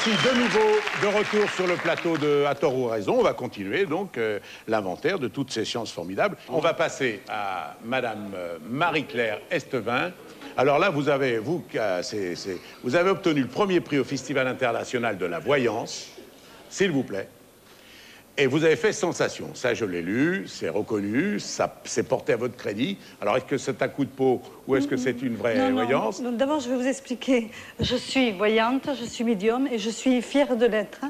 voici de nouveau de retour sur le plateau de À tort ou raison. On va continuer donc l'inventaire de toutes ces sciences formidables. On va passer à Madame Marie-Claire Estevin. Alors là, vous avez obtenu le premier prix au Festival international de la voyance, s'il vous plaît. Et vous avez fait sensation. Ça, je l'ai lu, c'est reconnu, ça c'est porté à votre crédit. Alors, est-ce que c'est un coup de peau ou est-ce que c'est une vraie voyance? Non, d'abord, je vais vous expliquer. Je suis voyante, je suis médium et je suis fière de l'être.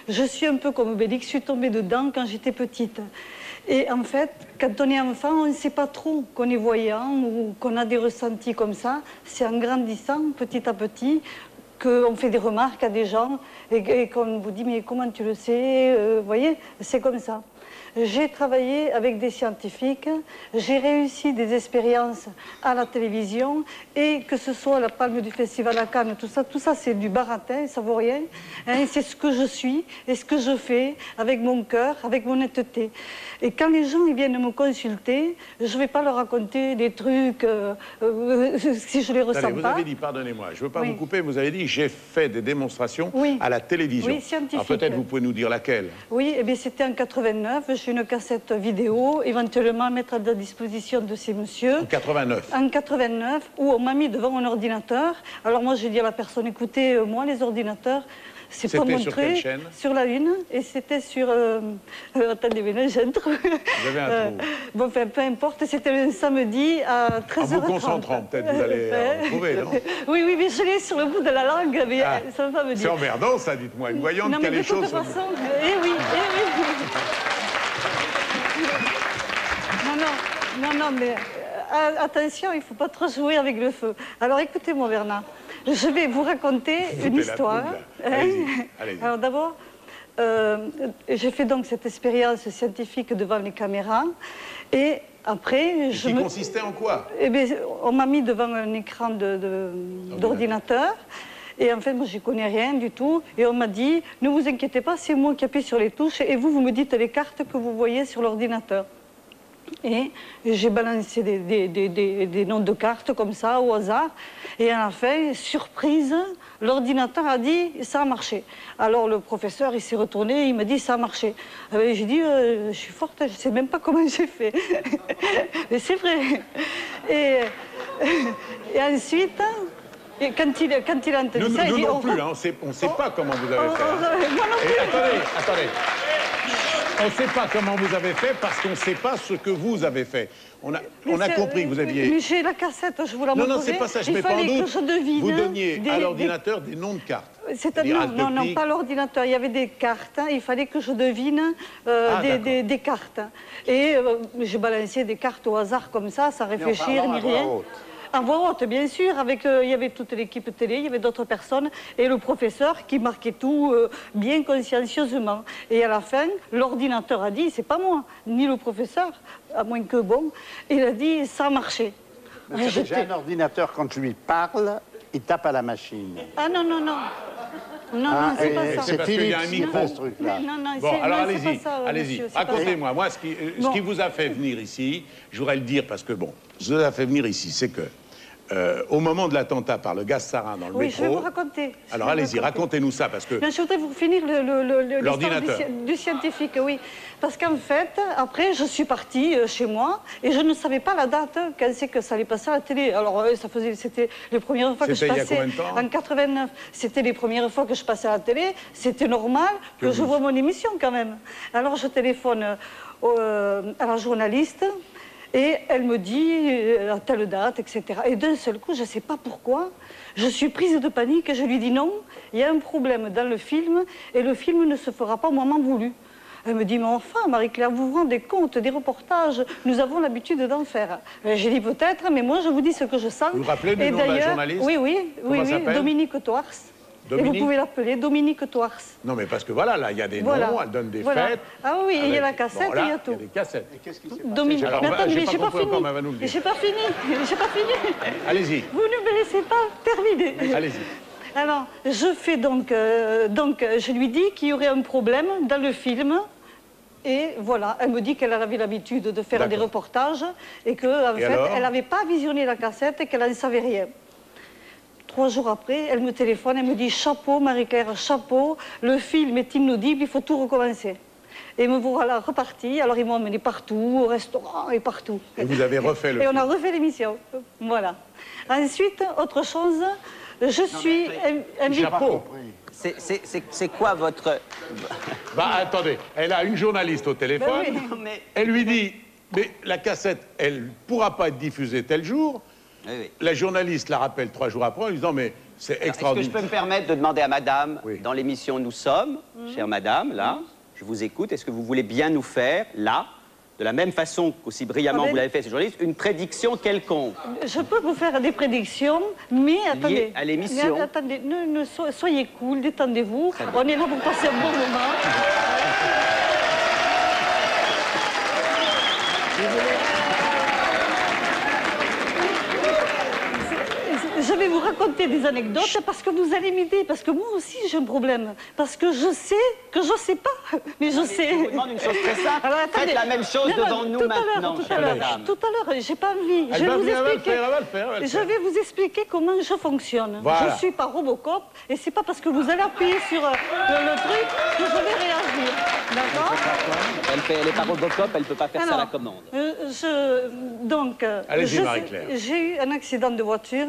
Je suis un peu comme Obélix, je suis tombée dedans quand j'étais petite. Et en fait, quand on est enfant, on ne sait pas trop qu'on est voyant ou qu'on a des ressentis comme ça. C'est en grandissant, petit à petit, qu'on fait des remarques à des gens et qu'on vous dit « mais comment tu le sais ?» Vous voyez, c'est comme ça. J'ai travaillé avec des scientifiques, j'ai réussi des expériences à la télévision et que ce soit la palme du festival à Cannes, tout ça c'est du baratin, ça vaut rien. Hein, c'est ce que je suis et ce que je fais avec mon cœur, avec mon honnêteté. Et quand les gens ils viennent me consulter, je ne vais pas leur raconter des trucs si je les ressens pas. Vous avez dit, pardonnez-moi, je ne veux pas vous couper, vous avez dit j'ai fait des démonstrations à la télévision. Oui, scientifique. Alors peut-être vous pouvez nous dire laquelle. Oui, eh bien c'était en 89, j'ai une cassette vidéo, éventuellement mettre à la disposition de ces messieurs. En 89. En 89, où on m'a mis devant un ordinateur. Alors moi j'ai dit à la personne, écoutez, moi les ordinateurs, c'est pas mon sur truc. quelle chaîne? Sur la une, et c'était sur... attendez, mais j'ai un trou. Vous avez un trou. Bon, enfin, peu importe, c'était un samedi à 13h30. En vous concentrant, peut-être vous allez retrouver, non? Oui, mais je l'ai sur le bout de la langue, mais ça ne va pas me dire. C'est emmerdant, ça, dites-moi. Une voyante qui a les choses... Non, mais de toute façon, eh oui. Non, mais attention, il ne faut pas trop jouer avec le feu. Alors écoutez-moi, Bernard, je vais vous raconter une histoire. Allez-y. Alors d'abord, j'ai fait donc cette expérience scientifique devant les caméras et après... Qui consistait en quoi? Eh bien, on m'a mis devant un écran d'ordinateur. Et en fait, moi, je ne connais rien du tout. Et on m'a dit, ne vous inquiétez pas, c'est moi qui appuie sur les touches et vous me dites les cartes que vous voyez sur l'ordinateur. Et j'ai balancé des noms de cartes comme ça, au hasard. Et à la fin, surprise, l'ordinateur a dit « ça a marché ». Alors le professeur, il s'est retourné, il m'a dit « ça a marché ». J'ai dit « je suis forte, je ne sais même pas comment j'ai fait ». Mais c'est vrai. Et ensuite... Et quand il a entendu ça, il dit... Nous non plus, hein, on ne sait pas comment vous avez fait. Attendez. On ne sait pas comment vous avez fait parce qu'on ne sait pas ce que vous avez fait. On a compris que vous aviez... Mais j'ai la cassette, je vous la montrerai. Non, c'est pas ça, je mets pas en doute. Que je devine vous donniez à l'ordinateur des noms de cartes. Non, pas l'ordinateur. Il y avait des cartes. Il fallait que je devine des cartes. Et j'ai balancé des cartes au hasard comme ça, sans réfléchir ni rien. En voix haute, bien sûr, il y avait toute l'équipe télé, il y avait d'autres personnes, et le professeur qui marquait tout bien consciencieusement. Et à la fin, l'ordinateur a dit, c'est pas moi, ni le professeur, à moins que bon, il a dit, ça a marché. J'ai un ordinateur, quand je lui parle, il tape à la machine. Ah non, c'est pas ça. C'est parce qu'il y a un micro. Ce truc-là. Bon, alors allez-y, racontez-moi. Moi, ce qui vous a fait venir ici, je voudrais le dire parce que, bon, ce qui vous a fait venir ici, c'est que, au moment de l'attentat par le gaz sarin dans le métro... Oui, je vais vous raconter. Alors allez-y, racontez-nous ça, parce que... Mais je voudrais vous finir l'histoire du scientifique, oui. Parce qu'en fait, après, je suis partie chez moi et je ne savais pas la date quand c'est que ça allait passer à la télé. Alors, c'était les premières fois que je passais... C'était il y a combien de temps? En 89. C'était les premières fois que je passais à la télé. C'était normal que je vois mon émission, quand même. Alors, je téléphone à la journaliste... Et elle me dit à telle date, etc. Et d'un seul coup, je ne sais pas pourquoi, je suis prise de panique et je lui dis non, il y a un problème dans le film et le film ne se fera pas au moment voulu. Elle me dit, mais enfin, Marie-Claire, vous vous rendez compte des reportages, nous avons l'habitude d'en faire. J'ai dit peut-être, mais moi je vous dis ce que je sens. Vous vous rappelez du nom de la journaliste? Oui, Dominique Toars. Et vous pouvez l'appeler Dominique Toars. Non, mais parce que voilà, là, il y a des noms, elle donne des fêtes. Ah oui, il y a la cassette, il y a tout. Il y a des cassettes. Et qu'est-ce qui s'est passé? Dominique, mais attendez, mais j'ai pas fini. J'ai pas fini. Allez-y. Vous ne me laissez pas terminer. Allez-y. Alors, je fais donc je lui dis qu'il y aurait un problème dans le film. Et voilà, elle me dit qu'elle avait l'habitude de faire des reportages et qu'en fait, elle n'avait pas visionné la cassette et qu'elle n'en savait rien. 3 jours après, elle me téléphone, elle me dit « Chapeau, Marie-Claire, chapeau, le film est inaudible, il faut tout recommencer ». Et me voilà reparti. Alors ils m'ont emmené partout, au restaurant et partout. Et vous avez refait le film. Et on a refait l'émission. Voilà. Ensuite, autre chose, je suis invitée. Chapeau. C'est quoi votre... Bah attendez, elle a une journaliste au téléphone, Ben oui. Mais- elle lui dit, mais la cassette, elle ne pourra pas être diffusée tel jour. Oui, oui. La journaliste la rappelle 3 jours après en lui disant, mais c'est Est-ce que je extraordinaire. peux me permettre de demander à madame, Oui. dans l'émission Nous sommes, chère madame, là, je vous écoute, est-ce que vous voulez bien nous faire, là, de la même façon qu'aussi brillamment vous l'avez fait, ces journalistes, une prédiction quelconque? Je peux vous faire des prédictions, mais attendez. à l'émission. Mais attendez, soyez cool, détendez-vous. On est là pour passer un bon moment. Je vais vous raconter des anecdotes parce que vous allez m'aider, parce que moi aussi j'ai un problème. Parce que je sais que je ne sais pas, mais je sais. Je vous demande une chose très simple. Alors, attendez. Faites la même chose Non, devant nous tout à l'heure, maintenant, tout chère à l'heure. madame. Tout à l'heure, j'ai pas envie. Elle Je vais va vous venir, elle va le expliquer. faire, elle va le faire, elle va le Je faire. vais vous expliquer comment je fonctionne. Voilà. Je suis pas Robocop et c'est pas parce que vous allez appuyer sur le truc que je vais réagir. D'accord? Elle n'est pas Robocop, elle ne peut pas faire ça à la Alors, commande. Donc, Allez-y, Marie-Claire. j'ai eu un accident de voiture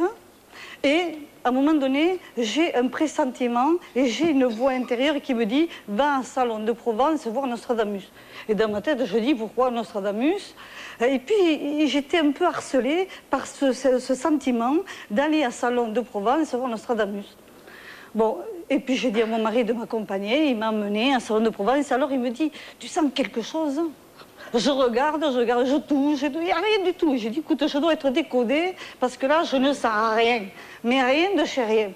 et à un moment donné, j'ai un pressentiment et j'ai une voix intérieure qui me dit « Va en salon de Provence voir Nostradamus ». Et dans ma tête, je dis « Pourquoi Nostradamus ?» Et puis, j'étais un peu harcelée par ce sentiment d'aller à salon de Provence voir Nostradamus. Bon, et puis j'ai dit à mon mari de m'accompagner, il m'a emmené à un salon de Provence. Alors il me dit « Tu sens quelque chose ?» Je regarde, je touche, il n'y a rien du tout. J'ai dit, écoute, je dois être décodée parce que là, je ne sens rien. Mais rien de chez rien.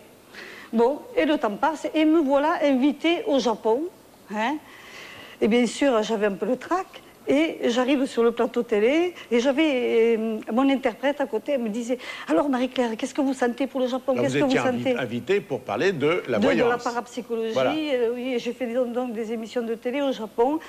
Bon, et le temps passe et me voilà invitée au Japon. Hein. Et bien sûr, j'avais un peu le trac. Et j'arrive sur le plateau télé et j'avais mon interprète à côté. Elle me disait, alors Marie-Claire, qu'est-ce que vous sentez pour le Japon? Qu'est-ce que vous sentez? Invité pour parler de la voyance. De la parapsychologie. Voilà. Oui, j'ai fait donc des émissions de télé au Japon.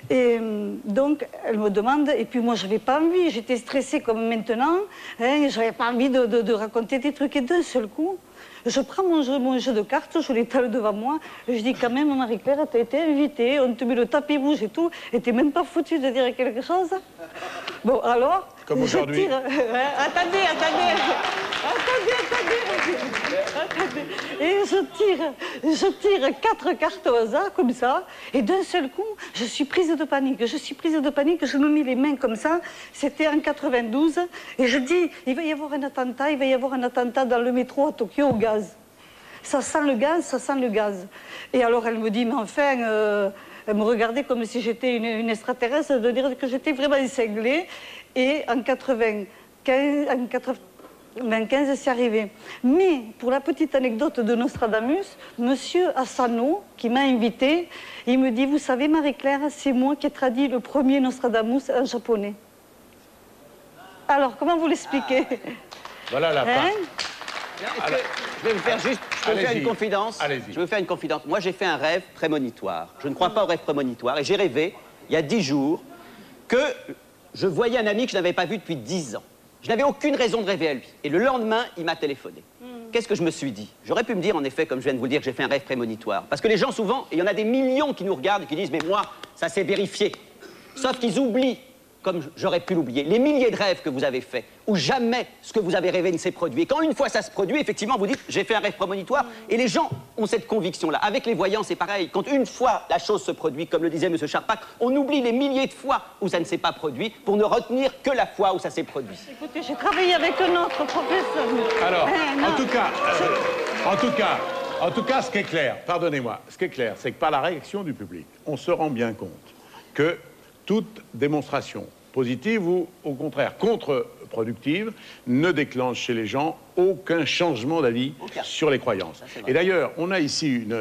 Et donc, elle me demande, et puis moi, je n'avais pas envie, j'étais stressée comme maintenant, hein, je n'avais pas envie de raconter des trucs, et d'un seul coup, je prends mon jeu de cartes, je l'étale devant moi, et je dis quand même, Marie-Claire, tu as été invitée, on te met le tapis rouge et tout, et tu n'es même pas foutue de dire quelque chose. Bon, alors, comme aujourd'hui. Attendez. Et je tire 4 cartes au hasard, comme ça, et d'un seul coup, je suis prise de panique. Je me mets les mains comme ça, c'était en 92, et je dis, il va y avoir un attentat dans le métro à Tokyo au gaz. Ça sent le gaz. Et alors elle me dit, mais enfin, elle me regardait comme si j'étais une extraterrestre, de dire que j'étais vraiment cinglée. Et en 95, c'est arrivé. Mais pour la petite anecdote de Nostradamus, monsieur Asano, qui m'a invité, il me dit, vous savez Marie-Claire, c'est moi qui ai traduit le premier Nostradamus en japonais. Alors, comment vous l'expliquez? Voilà la fin. Je vais vous faire juste je vais faire une confidence. Allez-y. Je vais vous faire une confidence. Moi, j'ai fait un rêve prémonitoire. Je ne crois pas au rêve prémonitoire. Et j'ai rêvé, il y a 10 jours, que je voyais un ami que je n'avais pas vu depuis 10 ans. Je n'avais aucune raison de rêver à lui. Et le lendemain, il m'a téléphoné. Qu'est-ce que je me suis dit? J'aurais pu me dire, en effet, comme je viens de vous le dire, que j'ai fait un rêve prémonitoire. Parce que les gens, souvent, et il y en a des millions qui nous regardent et qui disent « Mais moi, ça s'est vérifié ». Sauf qu'ils oublient, comme j'aurais pu l'oublier, les milliers de rêves que vous avez faits, où jamais ce que vous avez rêvé ne s'est produit. Et quand une fois ça se produit, effectivement, vous dites « J'ai fait un rêve prémonitoire ». Et les gens ont cette conviction-là. Avec les voyants, c'est pareil. Quand une fois la chose se produit, comme le disait M. Charpak, on oublie les milliers de fois où ça ne s'est pas produit pour ne retenir que la fois où ça s'est produit. Écoutez, j'ai travaillé avec un autre professeur. Alors, Non. en tout cas, ce qui est clair, pardonnez-moi, ce qui est clair, c'est que par la réaction du public, on se rend bien compte que toute démonstration positive ou, au contraire, contre-productive ne déclenche chez les gens aucun changement d'avis sur les croyances. Et d'ailleurs, on a ici une...